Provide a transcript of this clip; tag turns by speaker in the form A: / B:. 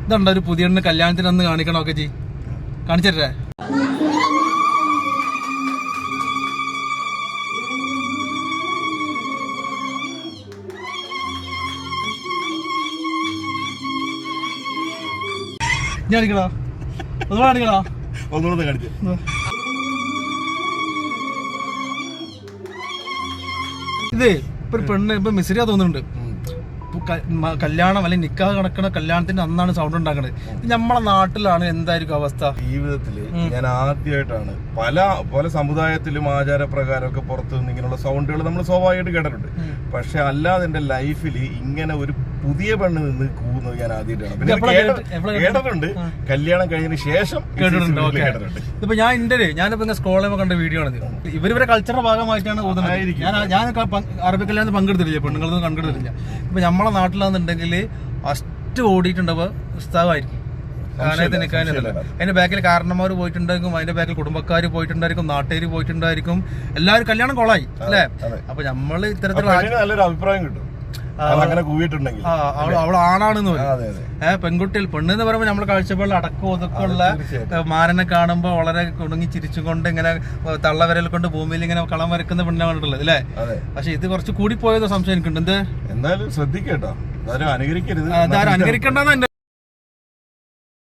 A: ഇതുണ്ട് ഒരു പുതിയ കല്യാണത്തിന് അന്ന് കാണിക്കണോ ഒക്കെ ചെയ് കാണിച്ചേ. ഞാൻ കാണിക്കണോ ഒന്നുകൂടെ കാണിക്കണോ
B: ഒന്നുകൂടെ കാണിച്ചു.
A: ഇതേ ഇപ്പൊ ഒരു പെണ്ണ് ഇപ്പൊ മിസ്രിയാ തോന്നുന്നുണ്ട്. കല്യാണം അല്ലെങ്കിൽ നിക്കാഹ് കണക്കണ കല്യാണത്തിന്റെ അന്നാണ് സൗണ്ട് ഉണ്ടാക്കണത്. നമ്മളെ നാട്ടിലാണ് എന്തായിരിക്കും അവസ്ഥ?
B: ജീവിതത്തില് ഞാൻ ആദ്യമായിട്ടാണ് പല സമുദായത്തിലും ആചാരപ്രകാരമൊക്കെ പുറത്തു നിന്ന് ഇങ്ങനെയുള്ള സൗണ്ടുകൾ നമ്മൾ സ്വാഭാവികമായിട്ട് കേട്ടിട്ടുണ്ട്. പക്ഷെ അല്ലാതെ എന്റെ ലൈഫിൽ ഇങ്ങനെ ഒരു പുതിയ പെണ്ണ് നിന്ന് കൂവുന്നത് ഞാൻ ആദ്യമായിട്ടാണ്. പിന്നെ കേട്ടിട്ടുണ്ട്, കല്യാണം കഴിഞ്ഞതിന് ശേഷം കേട്ടിട്ടുണ്ട്.
A: ഇപ്പൊ ഞാനിപ്പോ സ്ക്രോൾ കണ്ട വീഡിയോ ആണ്. ഇവരെ കൾച്ചറുടെ ഭാഗമായിട്ടാണ് തോന്നുന്നത്. ഞാൻ അറബി കല്യാണത്തിൽ പങ്കെടുത്തിട്ടില്ല, പെണ്ണുങ്ങളൊന്നും പങ്കെടുത്തിട്ടില്ല. ഇപ്പൊ നമ്മളെ നാട്ടിലാണെന്നുണ്ടെങ്കിൽ ഫസ്റ്റ് ഓടിയിട്ടുണ്ടവ ഉസ്താവായിരിക്കും. അതിന്റെ ബാക്കിൽ കാരണന്മാർ പോയിട്ടുണ്ടായിരിക്കും, അതിന്റെ ബാക്കിൽ കുടുംബക്കാർ പോയിട്ടുണ്ടായിരിക്കും, നാട്ടുകാർ പോയിട്ടുണ്ടായിരിക്കും. എല്ലാവരും കല്യാണം കൊളായി അല്ലെ. അപ്പൊ നമ്മള് ഇത്തരത്തിലുള്ള
B: നല്ലൊരു അഭിപ്രായം കിട്ടും
A: അവൾ ആണാണെന്ന് പറയും. പെൺകുട്ടികൾ പെണ്ണെന്ന് പറയുമ്പോൾ നമ്മളെ കാഴ്ചപ്പാടിൽ അടക്കം ഒതുക്കമുള്ള മാരനെ കാണുമ്പോ വളരെ കുടുങ്ങി ചിരിച്ചുകൊണ്ട് ഇങ്ങനെ തള്ളവരൽ കൊണ്ട് ഭൂമിയിൽ ഇങ്ങനെ കളം വരക്കുന്ന പെണ്ണാണ് കണ്ടിട്ടുള്ളത് അല്ലെ. പക്ഷെ ഇത് കുറച്ച് കൂടി പോയതോ സംശയം എനിക്കുണ്ട്.
B: എന്തായാലും ശ്രദ്ധിക്കട്ടോ, അനുകരിക്കരുത്,
A: അനുകരിക്കണ്ടെന്ന്